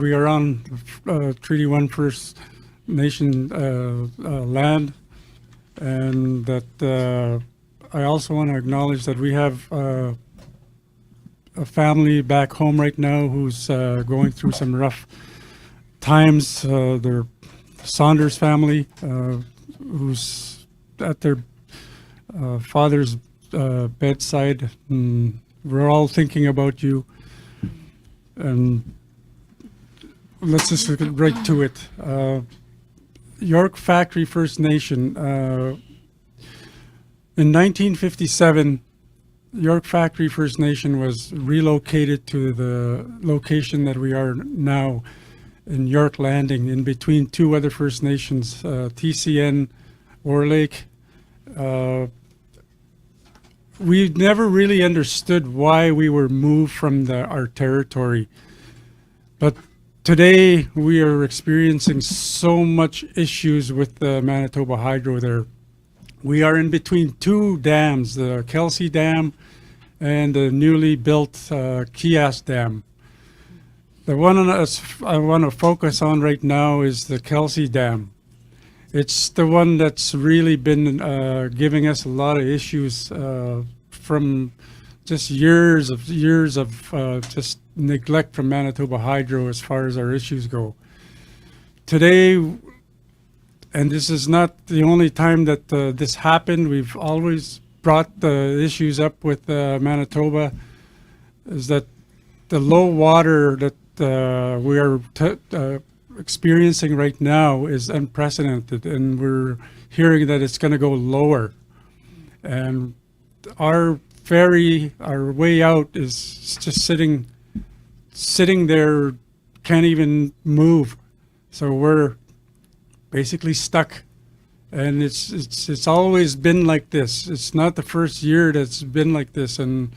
We are on Treaty 1 First Nation land, and that I also want to acknowledge that we have a family back home right now who's going through some rough times. Their Saunders family, who's at their father's bedside. And we're all thinking about you. And let's just get right to it. York Factory First Nation. In 1957, York Factory First Nation was relocated to the location that we are now in York Landing, in between two other First Nations, TCN, Orlake. We never really understood why we were moved from our territory. But today we are experiencing so much issues with the Manitoba Hydro there. We are in between two dams, the Kelsey Dam and the newly built Kiosk Dam. The one I want to focus on right now is the Kelsey Dam. It's the one that's really been giving us a lot of issues from just years of just neglect from Manitoba Hydro as far as our issues go. Today, and this is not the only time that this happened, we've always brought the issues up with Manitoba, is that the low water that we are experiencing right now is unprecedented, and we're hearing that it's going to go lower. And our ferry, our way out, is just sitting there, can't even move. So we're basically stuck. And it's always been like this. It's not the first year that's been like this, and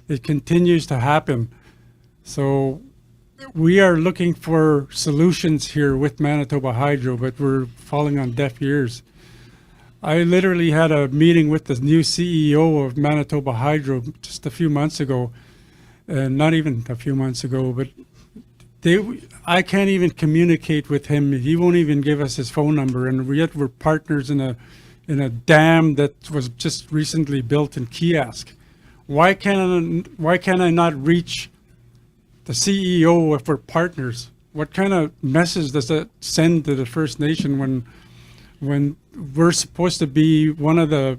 it continues to happen. So we are looking for solutions here with Manitoba Hydro, but we're falling on deaf ears. I literally had a meeting with the new CEO of Manitoba Hydro just a few months ago, and not even a few months ago, but I can't even communicate with him. He won't even give us his phone number, and yet we're partners in a dam that was just recently built in Kiosk. Why can't I not reach the CEO if we're partners? What kind of message does that send to the First Nation when we're supposed to be one of the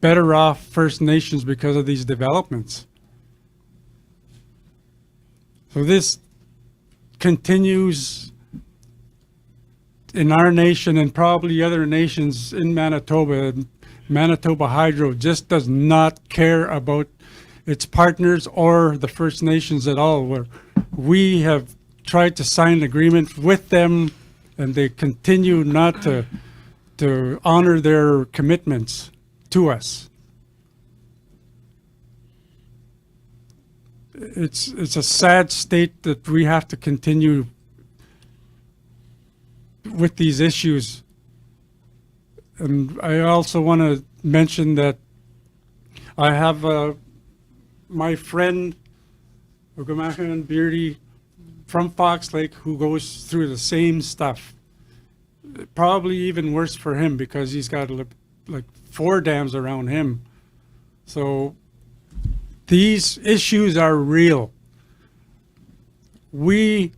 better off First Nations because of these developments? So this continues in our nation and probably other nations in Manitoba. Manitoba Hydro just does not care about its partners or the First Nations at all. Where we have tried to sign an agreement with them, and they continue not to honor their commitments to us. It's a sad state that we have to continue with these issues. And I also want to mention that I have my friend Ugamahan Beardy from Fox Lake who goes through the same stuff. Probably even worse for him because he's got like 4 dams around him. So these issues are real. We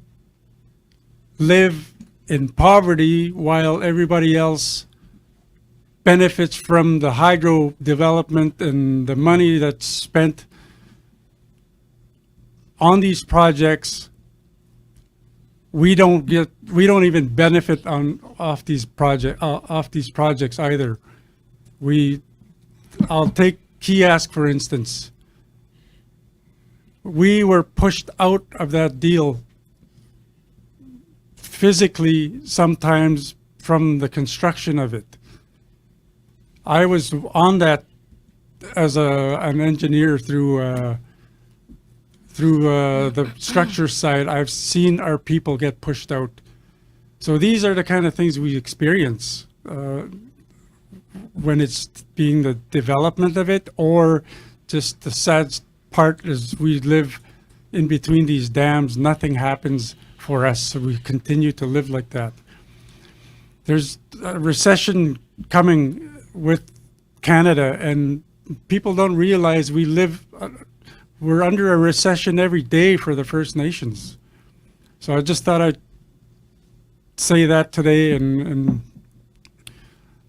live in poverty while everybody else benefits from the hydro development and the money that's spent on these projects. We don't even benefit off these projects either. I'll take Kiosk for instance. We were pushed out of that deal physically sometimes from the construction of it. I was on that as an engineer through the structure side. I've seen our people get pushed out. So these are the kind of things we experience when it's being the development of it, or just the sad part is we live in between these dams. Nothing happens for us, so we continue to live like that. There's a recession coming with Canada, and people don't realize we're under a recession every day for the First Nations. So I just thought I'd say that today, and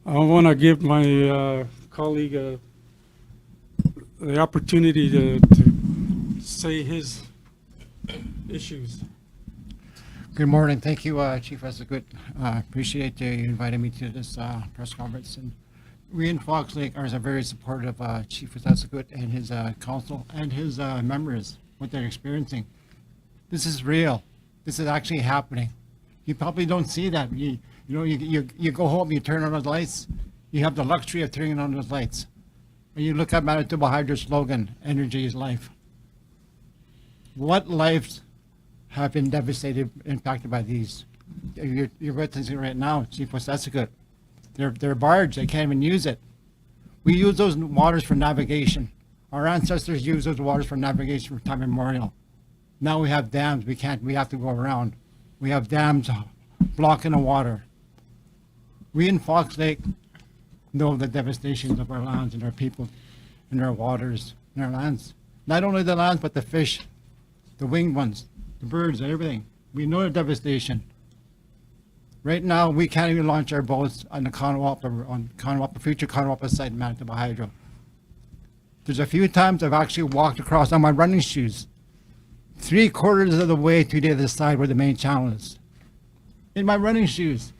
I want to give my colleague the opportunity to say his issues. Good morning. Thank you, Chief Essegood. Appreciate you inviting me to this press conference. And we in Fox Lake are very supportive of Chief Essegood and his council and his members, what they're experiencing. This is real. This is actually happening. You probably don't see that. You go home, you turn on the lights. You have the luxury of turning on those lights. And you look at Manitoba Hydro's slogan, "Energy is life." What lives have been devastated, impacted by these? You're witnessing right now, Chief Essegood. They're barge, they can't even use it. We use those waters for navigation. Our ancestors used those waters for navigation from time immemorial. Now we have dams, we have to go around. We have dams blocking the water. We in Fox Lake know the devastations of our lands and our people and our waters and our lands. Not only the lands, but the fish, the winged ones, the birds, and everything. We know the devastation. Right now, we can't even launch our boats on the future Conawapa site in Manitoba Hydro. There's a few times I've actually walked across on my running shoes, 3/4 of the way to the other side where the main channel is. In my running shoes.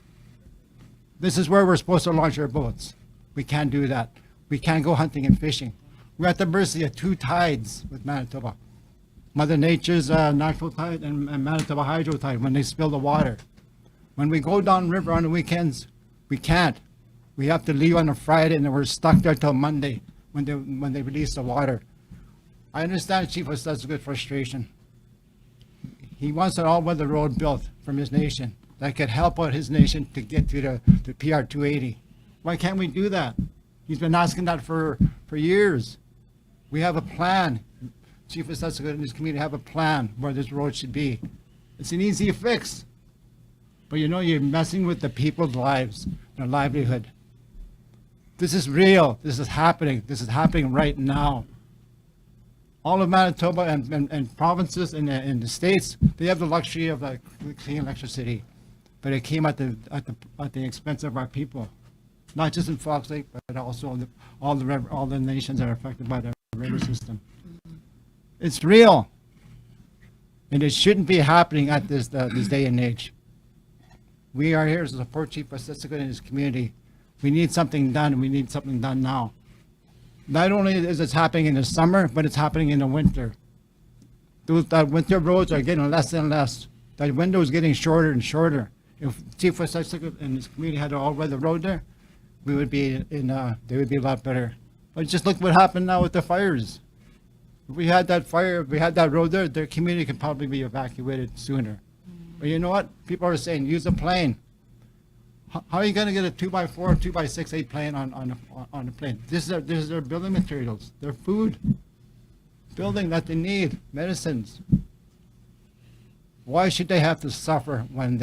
This is where we're supposed to launch our boats. We can't do that. We can't go hunting and fishing. We're at the mercy of two tides with Manitoba. Mother Nature's natural tide and Manitoba Hydro tide when they spill the water. When we go downriver on the weekends, we can't. We have to leave on a Friday and then we're stuck there till Monday when they release the water. I understand Chief Essegood's frustration. He wants an all-weather road built from his nation that could help out his nation to get to the PR 280. Why can't we do that? He's been asking that for years. We have a plan. Chief Essegood and his community have a plan where this road should be. It's an easy fix. But you're messing with the people's lives, their livelihood. This is real. This is happening. This is happening right now. All of Manitoba and provinces and the states, they have the luxury of clean electricity. But it came at the expense of our people. Not just in Fox Lake, but also all the nations that are affected by the river system. It's real, and it shouldn't be happening at this day and age. We are here to support Chief Essegood and his community. We need something done, and we need something done now. Not only is it happening in the summer, but it's happening in the winter. That winter roads are getting less and less. That window is getting shorter and shorter. If Chief Essegood and his community had an all-weather road there, they would be a lot better. But just look what happened now with the fires. If we had that fire, if we had that road there, their community could probably be evacuated sooner. But you know what? People are saying, use a plane. How are you going to get a 2x4, 2x6, 8 plane on a plane? This is their building materials, their food, building that they need, medicines. Why should they have to suffer when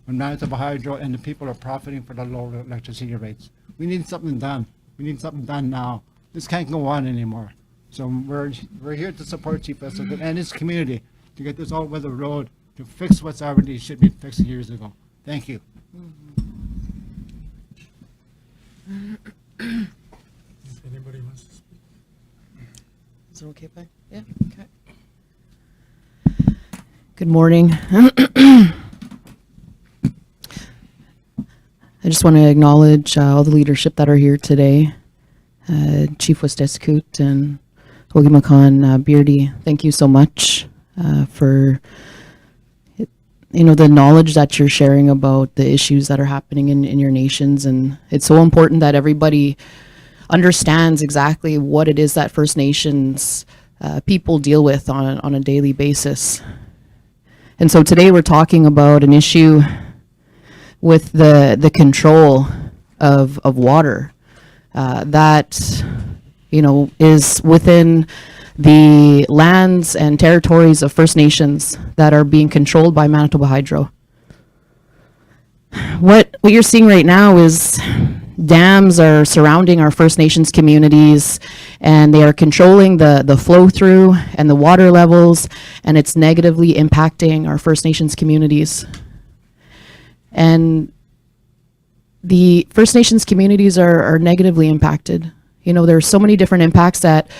Manitoba Hydro and the people are profiting for the low electricity rates? We need something done. We need something done now. This can't go on anymore. So we're here to support Chief Essegood and his community to get this all-weather road to fix what's already should be fixed years ago. Thank you. If anybody wants to speak. Is it okay if yeah, okay. Good morning. I just want to acknowledge all the leadership that are here today. Chief Essegood and Ogimakan Beardy, thank you so much for the knowledge that you're sharing about the issues that are happening in your nations. And it's so important that everybody understands exactly what it is that First Nations people deal with on a daily basis. And so today we're talking about an issue with the control of water that is within the lands and territories of First Nations that are being controlled by Manitoba Hydro. What you're seeing right now is dams are surrounding our First Nations communities, and they are controlling the flow through and the water levels, and it's negatively impacting our First Nations communities. And the First Nations communities are negatively impacted. You know, there are so many different impacts that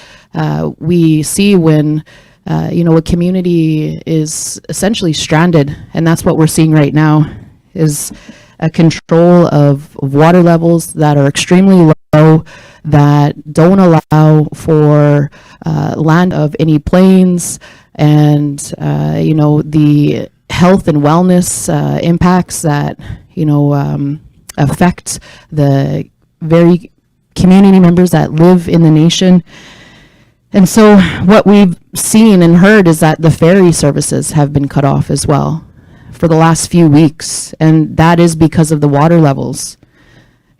we see when a community is essentially stranded, and that's what we're seeing right now, is a control of water levels that are extremely low, that don't allow for land of any plains, and the health and wellness impacts that affect the very community members that live in the nation. And so what we've seen and heard is that the ferry services have been cut off as well for the last few weeks, and that is because of the water levels.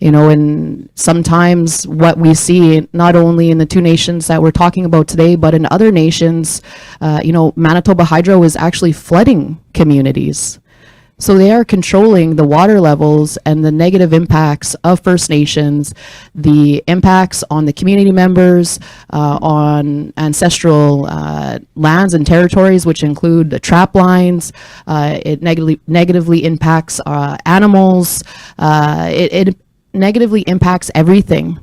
And sometimes what we see, not only in the two nations that we're talking about today, but in other nations, Manitoba Hydro is actually flooding communities. So they are controlling the water levels and the negative impacts of First Nations, the impacts on the community members, on ancestral lands and territories, which include the trap lines. It negatively impacts animals. It negatively impacts everything.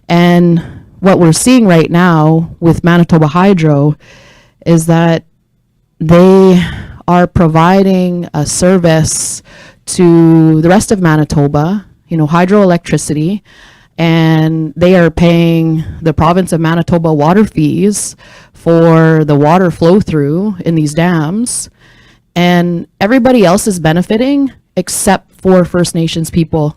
And what we're seeing right now with Manitoba Hydro is that they are providing a service to the rest of Manitoba, hydroelectricity, and they are paying the province of Manitoba water fees for the water flow through in these dams, and everybody else is benefiting except for First Nations people.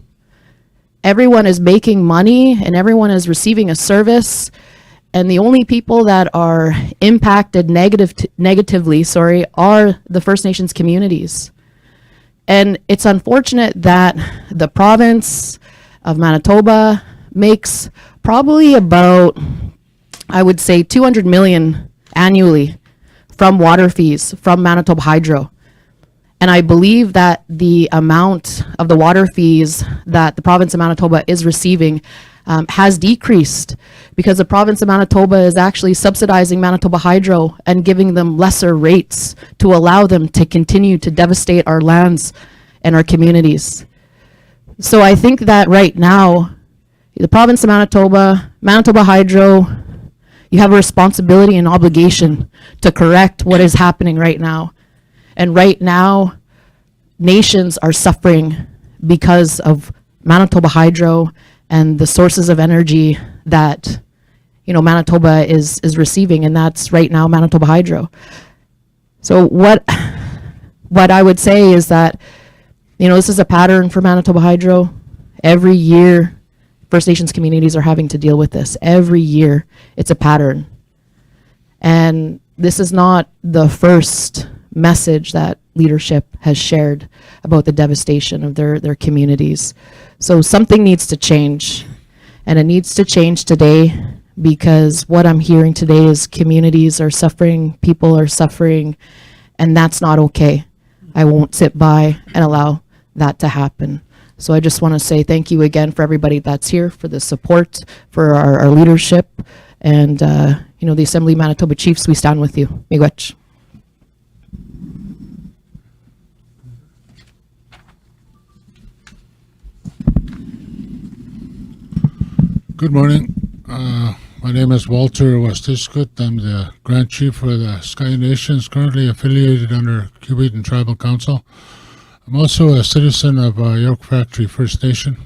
Everyone is making money and everyone is receiving a service, and the only people that are impacted negatively are the First Nations communities. And it's unfortunate that the province of Manitoba makes probably about, I would say, 200 million annually from water fees from Manitoba Hydro. And I believe that the amount of the water fees that the province of Manitoba is receiving has decreased, because the province of Manitoba is actually subsidizing Manitoba Hydro and giving them lesser rates to allow them to continue to devastate our lands and our communities. So I think that right now, the province of Manitoba, Manitoba Hydro, you have a responsibility and obligation to correct what is happening right now. And right now, nations are suffering because of Manitoba Hydro and the sources of energy that Manitoba is receiving, and that's right now Manitoba Hydro. So what I would say is that this is a pattern for Manitoba Hydro. Every year, First Nations communities are having to deal with this. Every year, it's a pattern. And this is not the first message that leadership has shared about the devastation of their communities. So something needs to change, and it needs to change today, because what I'm hearing today is communities are suffering, people are suffering, and that's not okay. I won't sit by and allow that to happen. So I just want to say thank you again for everybody that's here, for the support, for our leadership, and the Assembly of Manitoba Chiefs, we stand with you. Miigwech. Good morning. My name is Walter Westishkut. I'm the Grand Chief for the Sky Nations, currently affiliated under Cubeaton Tribal Council. I'm also a citizen of York Factory First Nation.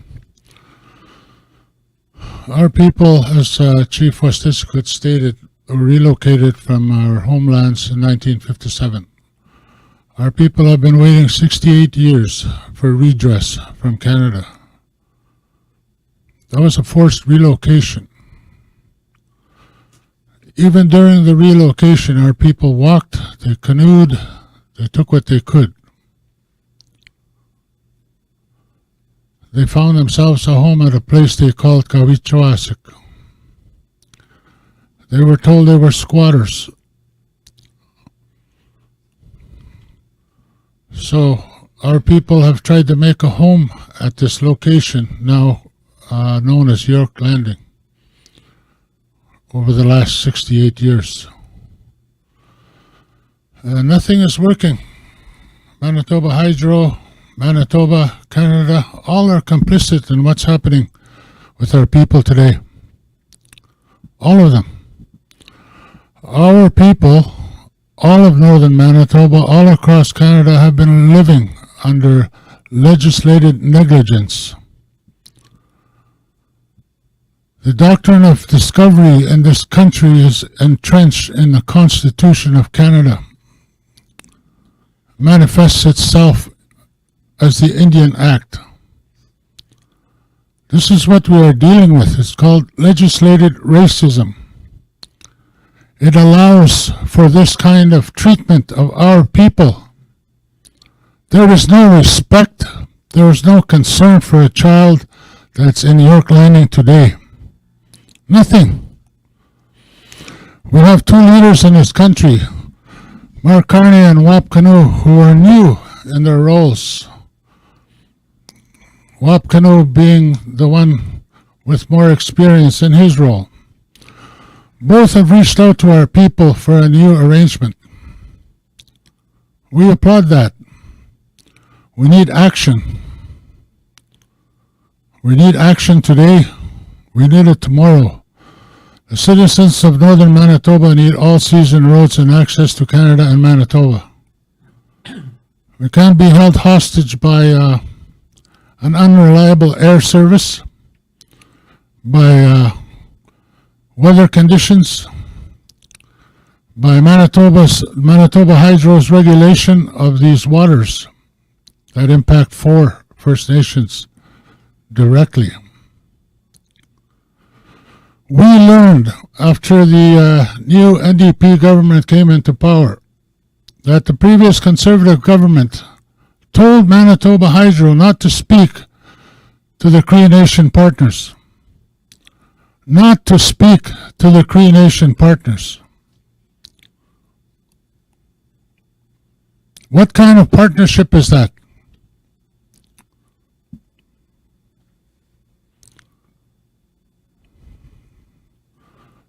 Our people, as Chief Westishkut stated, were relocated from our homelands in 1957. Our people have been waiting 68 years for redress from Canada. That was a forced relocation. Even during the relocation, our people walked, they canoed, they took what they could. They found themselves a home at a place they called Kawichoasik. They were told they were squatters. So our people have tried to make a home at this location, now known as York Landing, over the last 68 years. Nothing is working. Manitoba Hydro, Manitoba, Canada, all are complicit in what's happening with our people today. All of them. Our people, all of northern Manitoba, all across Canada, have been living under legislated negligence. The doctrine of discovery in this country is entrenched in the Constitution of Canada. Manifests itself as the Indian Act. This is what we are dealing with. It's called legislated racism. It allows for this kind of treatment of our people. There is no respect, there is no concern for a child that's in York Landing today. Nothing. We have two leaders in this country, Mark Carney and Wap Canoe, who are new in their roles. Wap Canoe being the one with more experience in his role. Both have reached out to our people for a new arrangement. We applaud that. We need action. We need action today. We need it tomorrow. The citizens of northern Manitoba need all-season roads and access to Canada and Manitoba. We can't be held hostage by an unreliable air service, by weather conditions, by Manitoba Hydro's regulation of these waters that impact 4 First Nations directly. We learned after the new NDP government came into power that the previous Conservative government told Manitoba Hydro not to speak to the Cree Nation partners. Not to speak to the Cree Nation partners. What kind of partnership is that?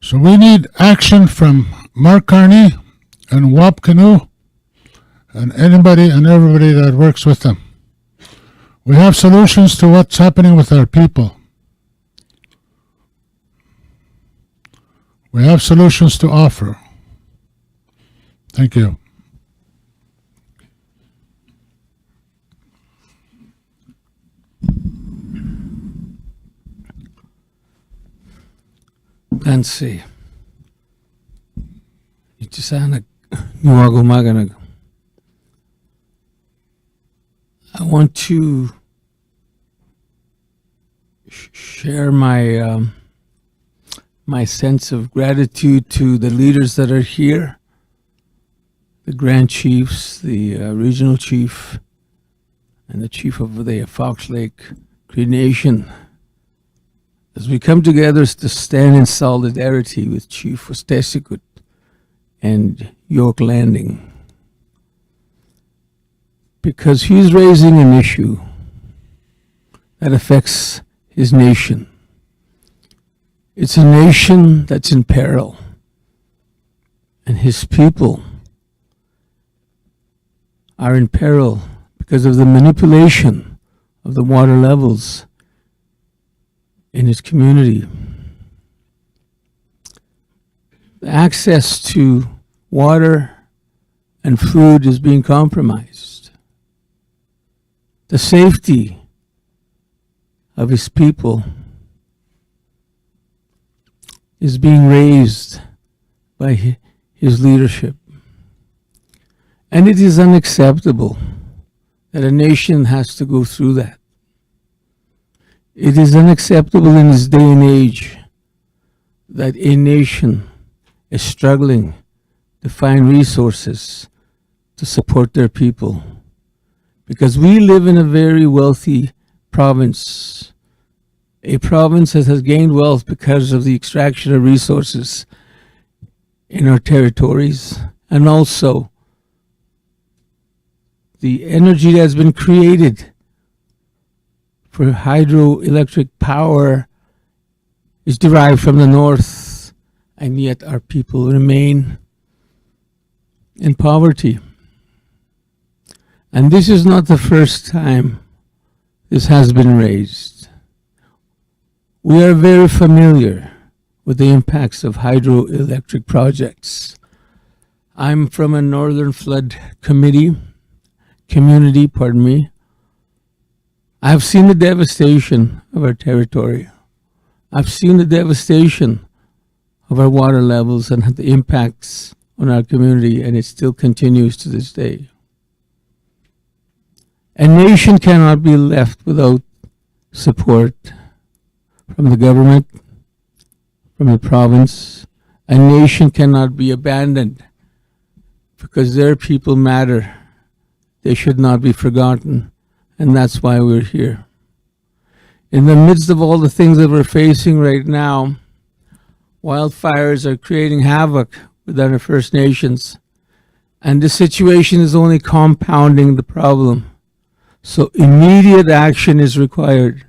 So we need action from Mark Carney and Wap Canoe and anybody and everybody that works with them. We have solutions to what's happening with our people. We have solutions to offer. Thank you. Nancy. Iti sana niwagumaganag. I want to share my my sense of gratitude to the leaders that are here, the Grand Chiefs, the Regional Chief, and the Chief of the Fox Lake Cree Nation, as we come together to stand in solidarity with Chief Westesikut and York Landing, because he's raising an issue that affects his nation. It's a nation that's in peril, and his people are in peril because of the manipulation of the water levels in his community. The access to water and food is being compromised. The safety of his people is being raised by his leadership. And it is unacceptable that a nation has to go through that. It is unacceptable in this day and age that a nation is struggling to find resources to support their people. Because we live in a very wealthy province, a province that has gained wealth because of the extraction of resources in our territories, and also the energy that's been created for hydroelectric power is derived from the north, and yet our people remain in poverty. And this is not the first time this has been raised. We are very familiar with the impacts of hydroelectric projects. I'm from a northern flood community. I've seen the devastation of our territory. I've seen the devastation of our water levels and the impacts on our community, and it still continues to this day. A nation cannot be left without support from the government, from the province. A nation cannot be abandoned because their people matter. They should not be forgotten, and that's why we're here. In the midst of all the things that we're facing right now, wildfires are creating havoc within our First Nations, and this situation is only compounding the problem. So immediate action is required.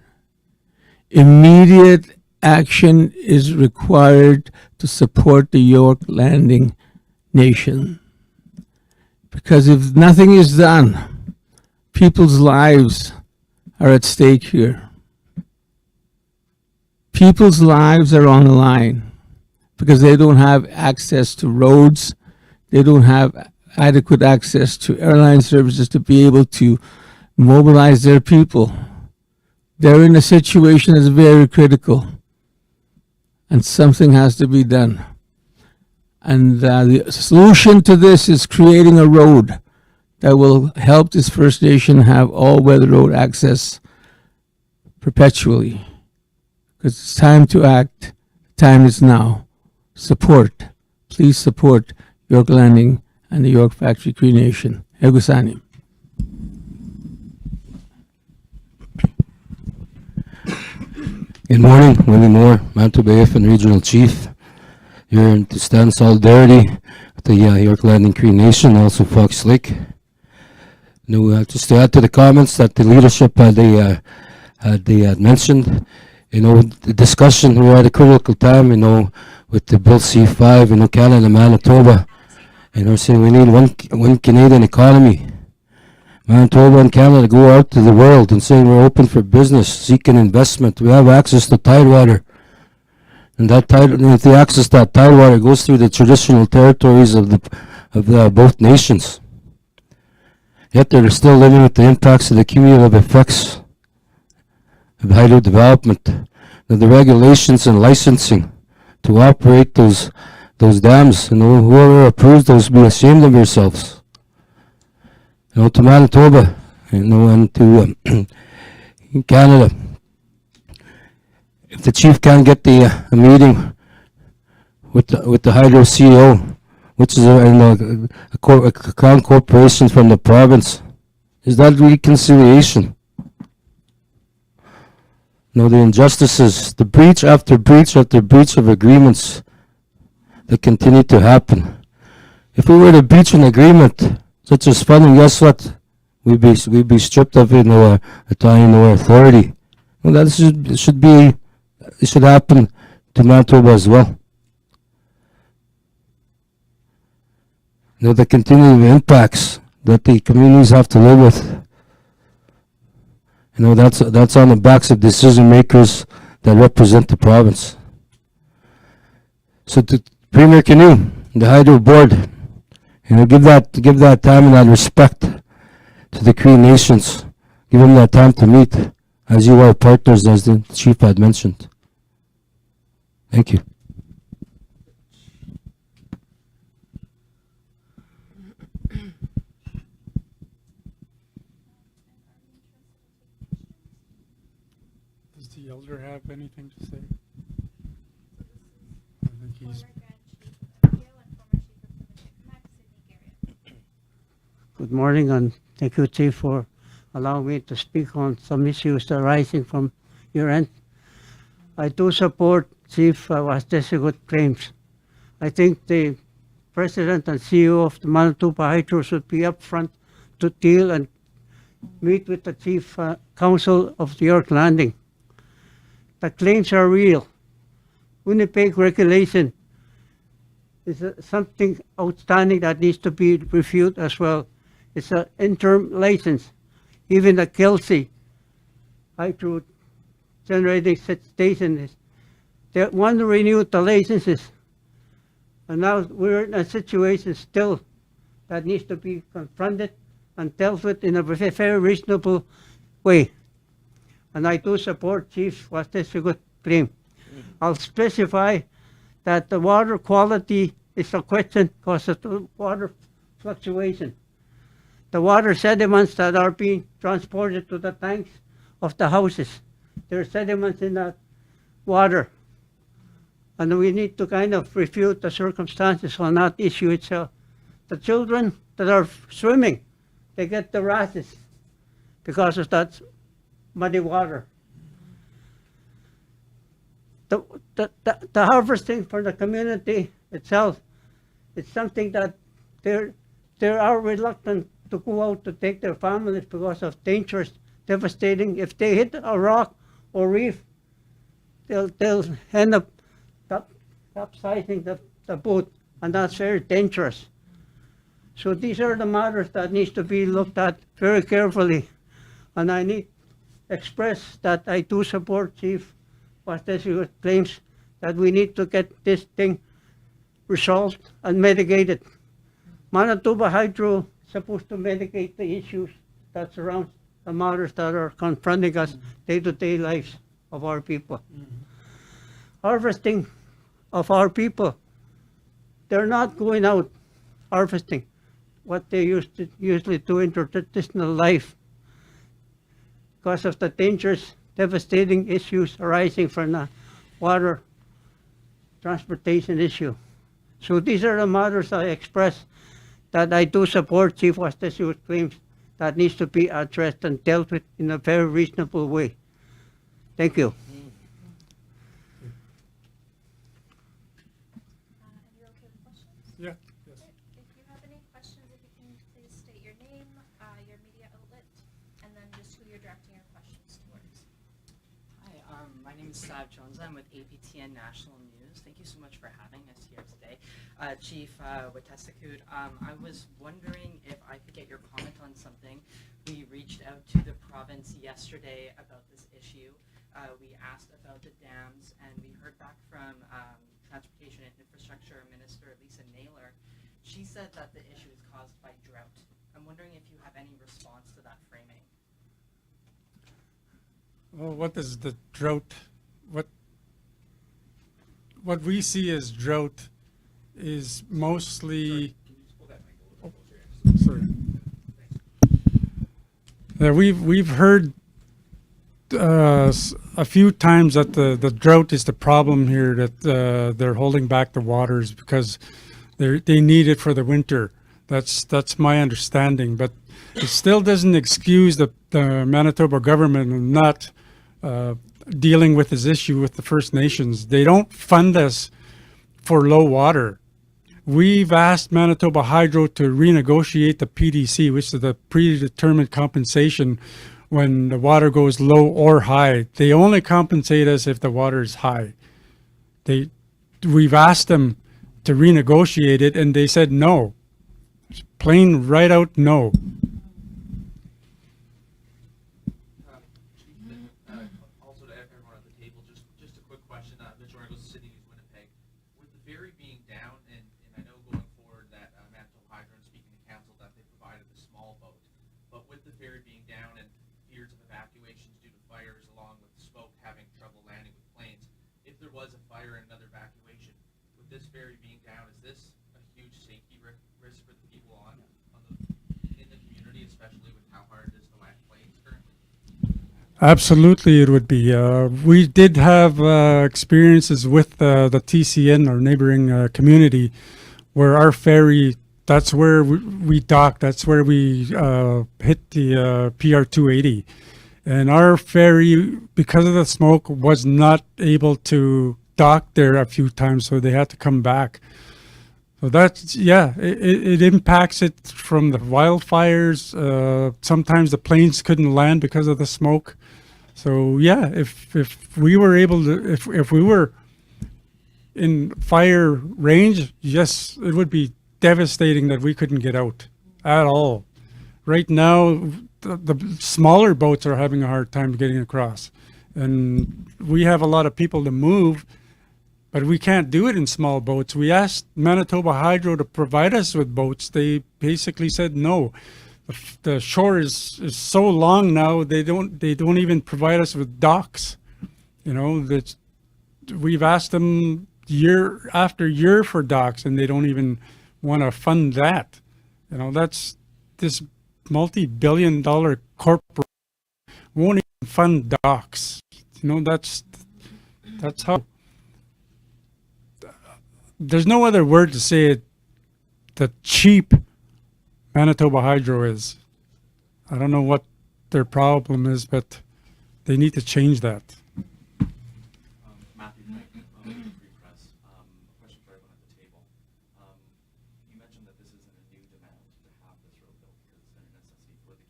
Immediate action is required to support the York Landing Nation. Because if nothing is done, people's lives are at stake here. People's lives are on the line because they don't have access to roads. They don't have adequate access to airline services to be able to mobilize their people. They're in a situation that's very critical, and something has to be done. And the solution to this is creating a road that will help this First Nation have all-weather road access perpetually. Because it's time to act. Time is now. Support. Please support York Landing and the York Factory Cree Nation. Egusani. Good morning, Willie Moore, Manitoba APTN Regional Chief. Here to stand in solidarity with the York Landing Cree Nation, also Fox Lake. Just to add to the comments that the leadership had mentioned, the discussion, we're at a critical time, with the Bill C5, Canada and Manitoba, and we're saying we need one Canadian economy. Manitoba and Canada go out to the world and saying we're open for business, seeking investment. We have access to tidewater. And if they access that tidewater, it goes through the traditional territories of both nations. Yet they're still living with the impacts of the cumulative effects of hydro development. The regulations and licensing to operate those dams, whoever approves those be ashamed of yourselves. To Manitoba, and to Canada. If the chief can't get a meeting with the Hydro CEO, which is a crown corporation from the province, is that reconciliation? The injustices, the breach after breach after breach of agreements that continue to happen. If we were to breach an agreement such as funding, guess what? We'd be stripped of our authority. Well, that should happen to Manitoba as well. The continuing impacts that the communities have to live with. That's on the backs of decision makers that represent the province. So to Premier Canoe, the Hydro Board, give that time and that respect to the Cree Nations. Give them that time to meet, as you are partners, as the chief had mentioned. Thank you. Does the elder have anything to say? I think he's. Good morning, and thank you, Chief, for allowing me to speak on some issues arising from your end. I do support Chief Wastesigut's claims. I think the President and CEO of the Manitoba Hydro should be upfront to deal and meet with the Chief Counsel of the York Landing. The claims are real. Winnipeg regulation is something outstanding that needs to be reviewed as well. It's an interim license. Even the Kelsey hydro generating station is, they want to renew the licenses. And now we're in a situation still that needs to be confronted and dealt with in a very reasonable way. And I do support Chief Wastesugut's claim. I'll specify that the water quality is a question because of the water fluctuation. The water sediments that are being transported to the tanks of the houses, there are sediments in the water. And we need to kind of review the circumstances on that issue itself. The children that are swimming, they get the rashes because of that muddy water. The harvesting for the community itself, it's something that they are reluctant to go out to take their families because of dangerous, devastating. If they hit a rock or reef, they'll end up capsizing the boat, and that's very dangerous. So these are the matters that needs to be looked at very carefully. And I need to express that I do support Chief Wastesugut's claims that we need to get this thing resolved and mitigated. Manitoba Hydro is supposed to mitigate the issues that surround the matters that are confronting us day-to-day lives of our people. Harvesting of our people, they're not going out harvesting what they usually do in their traditional life because of the dangerous, devastating issues arising from the water transportation issue. So these are the matters I express that I do support Chief Wastesugut's claims that needs to be addressed and dealt with in a very reasonable way. Thank you. You're okay with questions? Yeah. Yes. If you have any questions, if you can please state your name, your media outlet, and then just who you're directing your questions towards. Hi, my name is Sav Jones. I'm with APTN National News. Thank you so much for having us here today. Chief Wastesugut, I was wondering if I could get your comment on something. We reached out to the province yesterday about this issue. We asked about the dams, and we heard back from Transportation and Infrastructure Minister Lisa Naylor. She said that the issue is caused by drought. I'm wondering if you have any response to that framing. Well, what is the drought? What we see as drought is mostly. Sorry. Yeah, we've heard a few times that the drought is the problem here, that they're holding back the waters because they need it for the winter. That's my understanding, but it still doesn't excuse the Manitoba government not dealing with this issue with the First Nations. They don't fund us for low water. We've asked Manitoba Hydro to renegotiate the PDC, which is the predetermined compensation when the water goes low or high. They only compensate us if the water is high. We've asked them to renegotiate it, and they said no. Plain right out no. Also to everyone at the table, just a quick question. Mitchell Rangos, City News, Winnipeg. With the ferry being down, and I know going forward that Manitoba Hydro and speaking to council that they provided a small boat, but with the ferry being down and fears of evacuations due to fires, along with smoke having trouble landing with planes, if there was a fire and another evacuation, with this ferry being down, is this a huge safety risk for the people in the community, especially with how hard it is to land planes currently? Absolutely, it would be. We did have experiences with the TCN, our neighboring community, where our ferry, that's where we docked, that's where we hit the PR 280. And our ferry, because of the smoke, was not able to dock there a few times, so they had to come back. So that's, yeah, it impacts it from the wildfires. Sometimes the planes couldn't land because of the smoke. So yeah, if we were able to, if we were in fire range, yes, it would be devastating that we couldn't get out at all. Right now, the smaller boats are having a hard time getting across. And we have a lot of people to move, but we can't do it in small boats. We asked Manitoba Hydro to provide us with boats. They basically said no. The shore is so long now, they don't even provide us with docks. You know, that we've asked them year after year for docks, and they don't even want to fund that. You know, that's this multi-billion-dollar corporate won't even fund docks. You know, that's how. There's no other word to say it. The cheap Manitoba Hydro is. I don't know what their problem is, but they need to change that. Matthew Frank, Free Press. A question for everyone at the table. You mentioned that this isn't a new demand to have this road built because it's been a necessity for the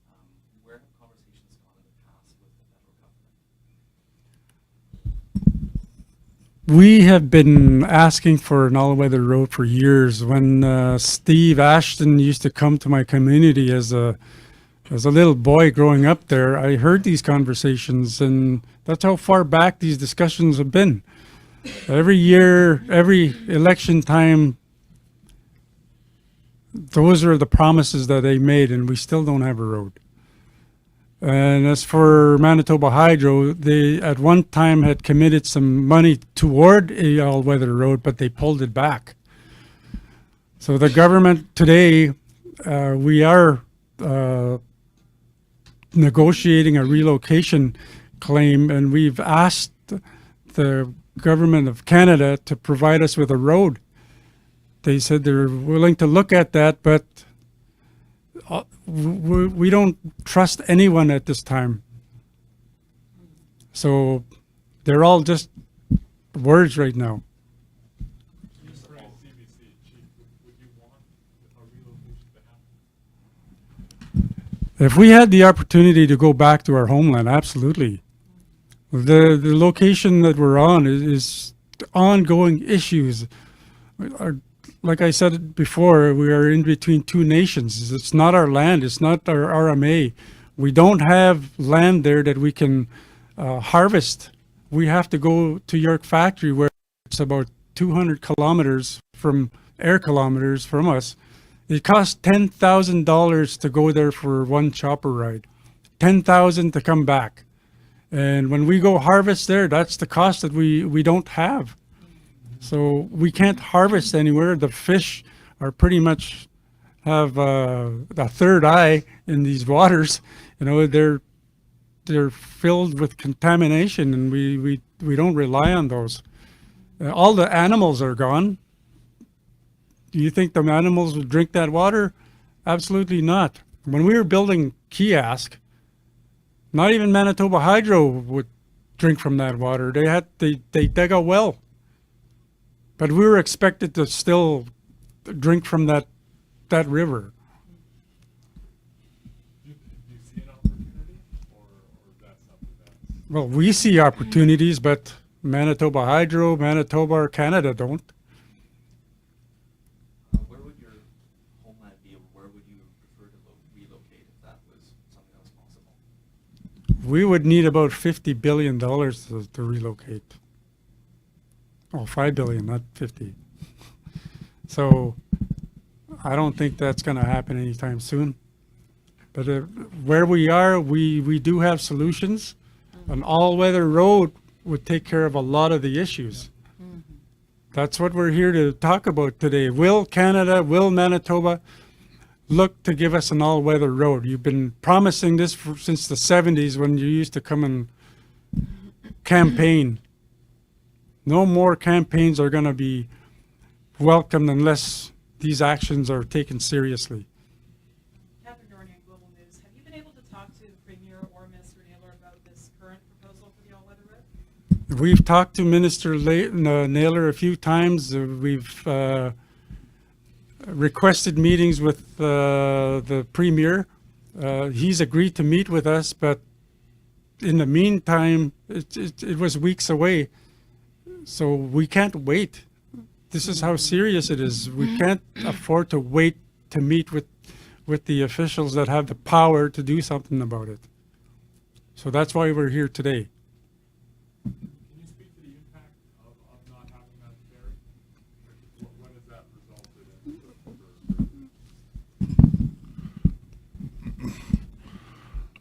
communities. Where have conversations gone in the past with the federal government? We have been asking for an all-weather road for years. When Steve Ashton used to come to my community as a little boy growing up there, I heard these conversations, and that's how far back these discussions have been. Every year, every election time, those are the promises that they made, and we still don't have a road. And as for Manitoba Hydro, they at one time had committed some money toward a all-weather road, but they pulled it back. So the government today, we are negotiating a relocation claim, and we've asked the government of Canada to provide us with a road. They said they're willing to look at that, but we don't trust anyone at this time. So they're all just words right now. If we had the opportunity to go back to our homeland, absolutely. The location that we're on is ongoing issues. Like I said before, we are in between two nations. It's not our land. It's not our RMA. We don't have land there that we can harvest. We have to go to York Factory, where it's about 200 kilometers from air kilometers from us. It costs $10,000 to go there for one chopper ride, $10,000 to come back. And when we go harvest there, that's the cost that we don't have. So we can't harvest anywhere. The fish are pretty much have a third eye in these waters. You know, they're filled with contamination, and we don't rely on those. All the animals are gone. Do you think the animals would drink that water? Absolutely not. When we were building Kiosk, not even Manitoba Hydro would drink from that water. They dug a well. But we were expected to still drink from that river. Do you see an opportunity, or is that something that's... Well, we see opportunities, but Manitoba Hydro, Manitoba, or Canada don't. Where would your homeland be, or where would you prefer to relocate if that was something that was possible? We would need about $50 billion to relocate. Oh, 5 billion, not 50. So I don't think that's going to happen anytime soon. But where we are, we do have solutions. An all-weather road would take care of a lot of the issues. That's what we're here to talk about today. Will Canada, will Manitoba look to give us an all-weather road? You've been promising this since the 70s, when you used to come and campaign. No more campaigns are going to be welcomed unless these actions are taken seriously. Catherine Dornier, Global News. Have you been able to talk to the Premier or Minister Naylor about this current proposal for the all-weather road? We've talked to Minister Naylor a few times. We've requested meetings with the Premier. He's agreed to meet with us, but in the meantime, it was weeks away. So we can't wait. This is how serious it is. We can't afford to wait to meet with the officials that have the power to do something about it. So that's why we're here today. Can you speak to the impact of not having that ferry? What has that resulted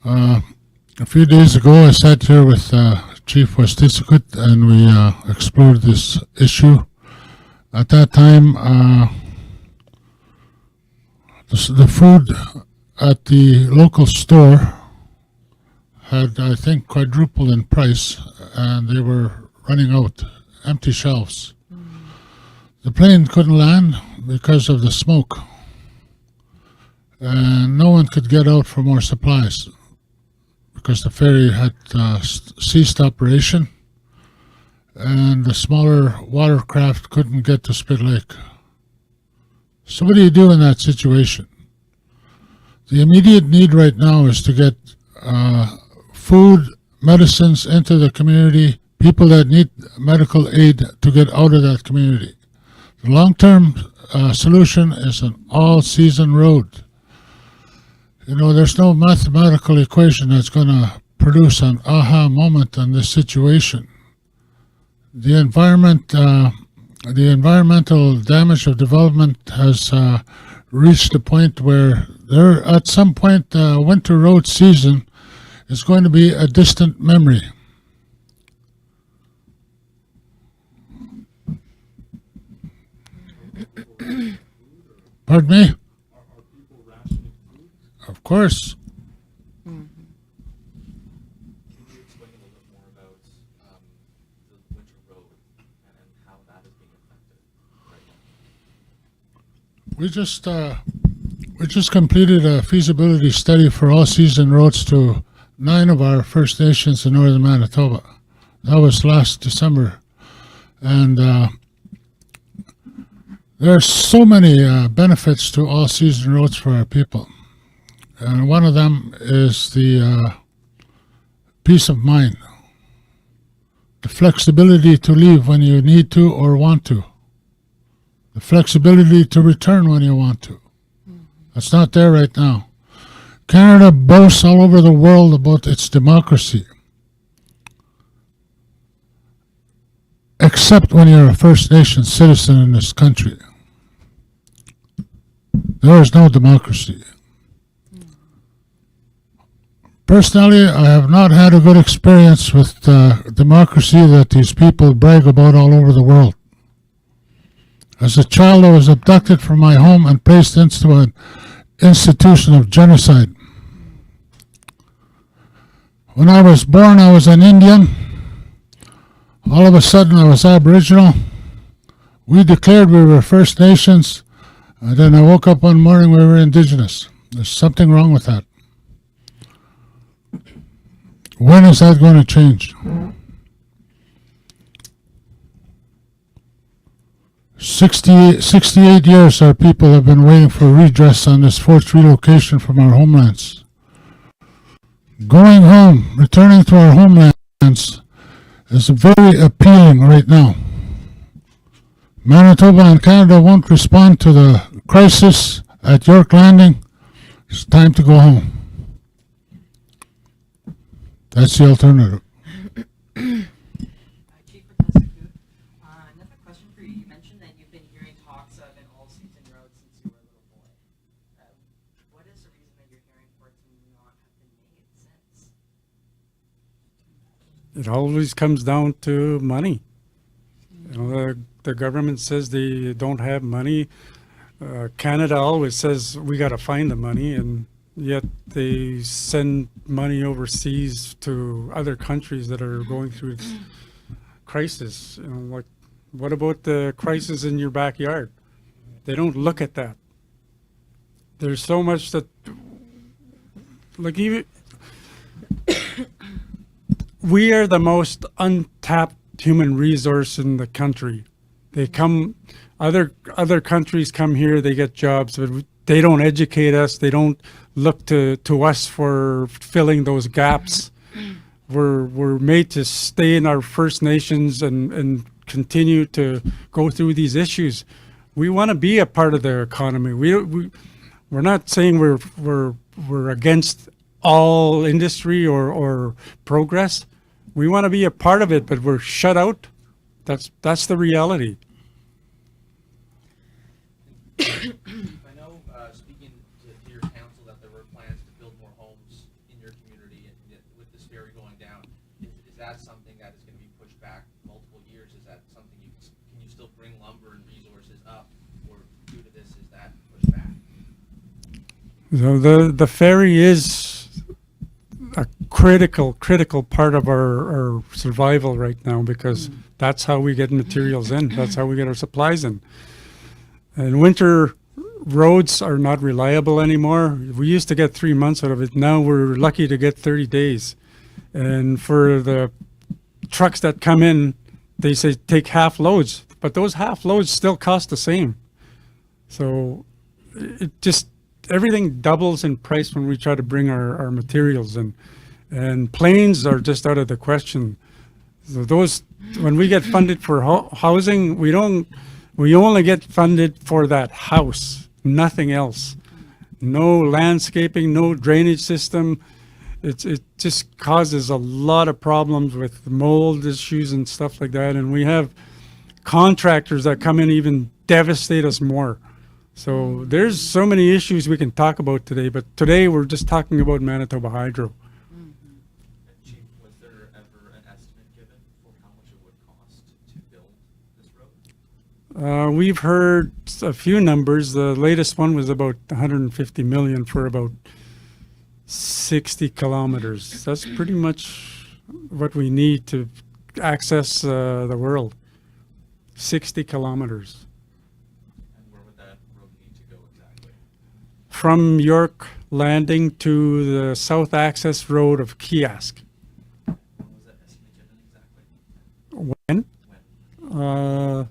in? A few days ago, I sat here with Chief Westisikut and we explored this issue. At that time, the food at the local store had, I think, quadrupled in price, and they were running out, empty shelves. The plane couldn't land because of the smoke, and no one could get out for more supplies because the ferry had ceased operation, and the smaller watercraft couldn't get to Spit Lake. So what do you do in that situation? The immediate need right now is to get food, medicines into the community, people that need medical aid to get out of that community. The long-term solution is an all-season road. You know, there's no mathematical equation that's going to produce an aha moment on this situation. The environmental damage of development has reached a point where there, at some point, winter road season is going to be a distant memory. Pardon me? Are people rationing food? Of course. Can you explain a little bit more about the winter road and how that is being affected right now? We just completed a feasibility study for all-season roads to 9 of our First Nations in northern Manitoba. That was last December. And there are so many benefits to all-season roads for our people. And one of them is the peace of mind, the flexibility to leave when you need to or want to, the flexibility to return when you want to. That's not there right now. Canada boasts all over the world about its democracy, except when you're a First Nation citizen in this country. There is no democracy. Personally, I have not had a good experience with democracy that these people brag about all over the world. As a child, I was abducted from my home and placed into an institution of genocide. When I was born, I was an Indian. All of a sudden, I was Aboriginal. We declared we were First Nations, and then I woke up one morning, we were Indigenous. There's something wrong with that. When is that going to change? 68 years our people have been waiting for redress on this forced relocation from our homelands. Going home, returning to our homelands is very appealing right now. Manitoba and Canada won't respond to the crisis at York Landing. It's time to go home. That's the alternative. Chief Wetaskiwit, another question for you. You mentioned that you've been hearing talks of an all-season road since you were a little boy. What is the reason that you're hearing for it to not have been made since? It always comes down to money. You know, the government says they don't have money. Canada always says we got to find the money, and yet they send money overseas to other countries that are going through this crisis. You know, like, what about the crisis in your backyard? They don't look at that. There's so much that, like, even we are the most untapped human resource in the country. They come, other countries come here, they get jobs, but they don't educate us. They don't look to us for filling those gaps. We're made to stay in our First Nations and continue to go through these issues. We want to be a part of the economy. We're not saying we're against all industry or progress. We want to be a part of it, but we're shut out. That's the reality. I know, speaking to your council, that there were plans to build more homes in your community, and with this ferry going down, is that something that is going to be pushed back multiple years? Is that something can you still bring lumber and resources up, or due to this, is that pushed back? So the ferry is a critical part of our survival right now, because that's how we get materials in. That's how we get our supplies in. And winter roads are not reliable anymore. We used to get 3 months out of it. Now we're lucky to get 30 days. And for the trucks that come in, they say take half loads, but those half loads still cost the same. So it just, everything doubles in price when we try to bring our materials in. And planes are just out of the question. So those, when we get funded for housing, we only get funded for that house, nothing else. No landscaping, no drainage system. It just causes a lot of problems with mold issues and stuff like that. And we have contractors that come in even devastate us more. So there's so many issues we can talk about today, but today we're just talking about Manitoba Hydro. Chief, was there ever an estimate given for how much it would cost to build this road? We've heard a few numbers. The latest one was about 150 million for about 60 kilometers. That's pretty much what we need to access the world. 60 kilometers. And where would that road need to go exactly? From York Landing to the South Access Road of Kiosk. When was that estimate given exactly? When?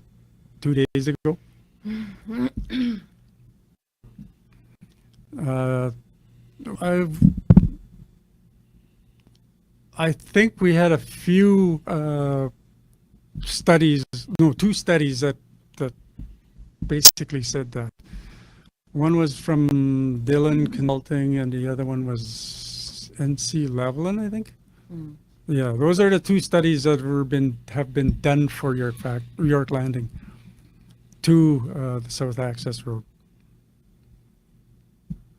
2 days ago. I think we had a few studies, no, 2 studies that basically said that. One was from Dillon Consulting, and the other one was NC Levelin, I think. Yeah, those are the 2 studies that have been done for York Landing to the South Access Road.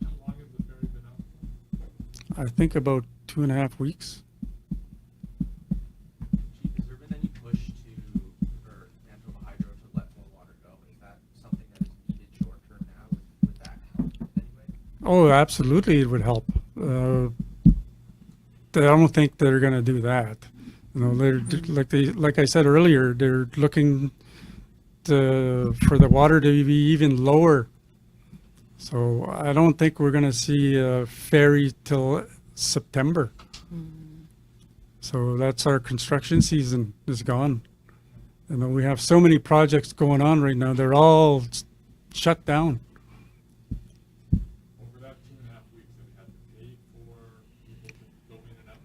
How long has the ferry been out? I think about 2.5 weeks. Chief, has there been any push for Manitoba Hydro to let more water go? Is that something that is needed short term now? Would that help in any way? Oh, absolutely, it would help. I don't think they're going to do that. You know, they're like I said earlier, they're looking for the water to be even lower. So I don't think we're going to see a ferry till September. So that's our construction season is gone. You know, we have so many projects going on right now. They're all shut down. Over that 2.5 weeks, have you had to pay for people to go in and out?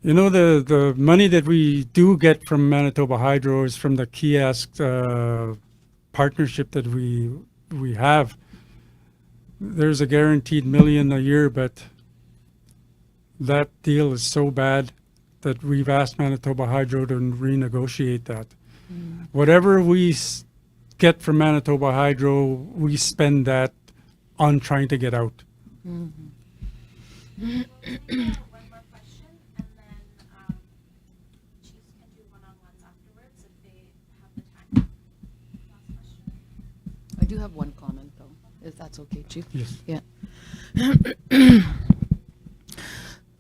You know, the money that we do get from Manitoba Hydro is from the kiosk partnership that we have. There's a guaranteed $1 million a year, but that deal is so bad that we've asked Manitoba Hydro to renegotiate that. Whatever we get from Manitoba Hydro, we spend that on trying to get out. One more question, and then chiefs can do one-on-ones afterwards if they have the time. Last question. I do have one comment, though, if that's okay, Chief. Yes. Yeah.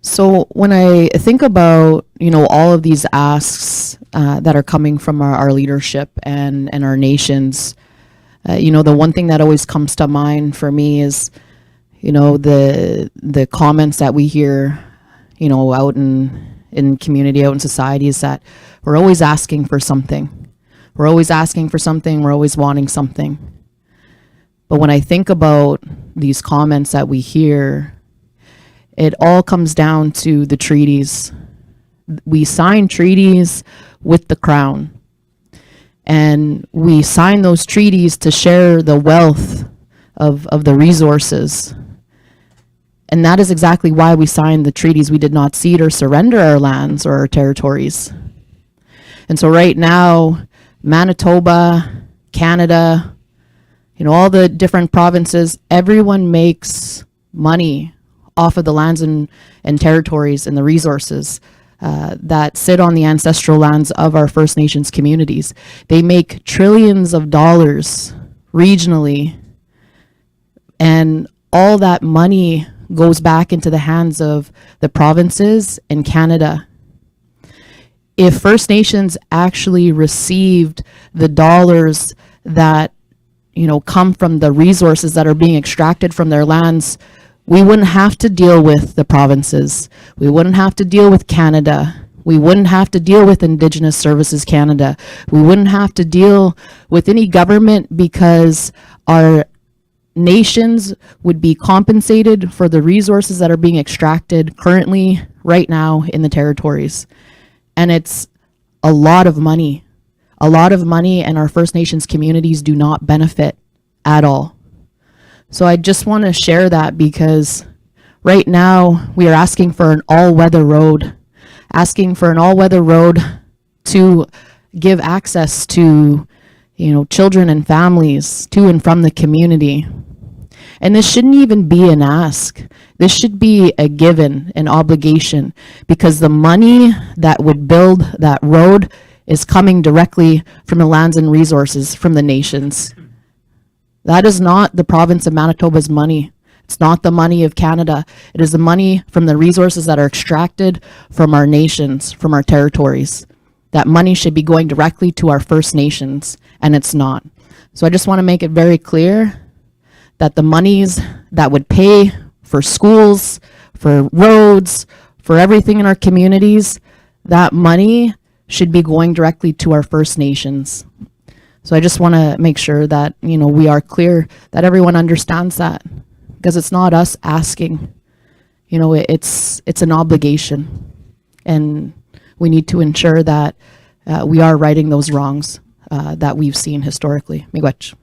So when I think about, all of these asks that are coming from our leadership and our nations, the one thing that always comes to mind for me is, the comments that we hear, out in in community, out in society, is that we're always asking for something. We're always asking for something. We're always wanting something. But when I think about these comments that we hear, it all comes down to the treaties. We sign treaties with the Crown. And we sign those treaties to share the wealth of the resources. And that is exactly why we signed the treaties. We did not cede or surrender our lands or our territories. And so right now, Manitoba, Canada, all the different provinces, everyone makes money off of the lands and territories and the resources that sit on the ancestral lands of our First Nations communities. They make trillions of dollars regionally, and all that money goes back into the hands of the provinces and Canada. If First Nations actually received the dollars that come from the resources that are being extracted from their lands, we wouldn't have to deal with the provinces. We wouldn't have to deal with Canada. We wouldn't have to deal with Indigenous Services Canada. We wouldn't have to deal with any government, because our nations would be compensated for the resources that are being extracted currently, right now, in the territories. And it's a lot of money. A lot of money, and our First Nations communities do not benefit at all. So I just want to share that, because right now we are asking for an all-weather road, to give access to, children and families to and from the community. And this shouldn't even be an ask. This should be a given, an obligation, because the money that would build that road is coming directly from the lands and resources from the nations. That is not the province of Manitoba's money. It's not the money of Canada. It is the money from the resources that are extracted from our nations, from our territories. That money should be going directly to our First Nations, and it's not. So I just want to make it very clear that the monies that would pay for schools, for roads, for everything in our communities, that money should be going directly to our First Nations. So I just want to make sure that, we are clear, that everyone understands that, because it's not us asking. It's an obligation, and we need to ensure that we are righting those wrongs that we've seen historically. Miigwech.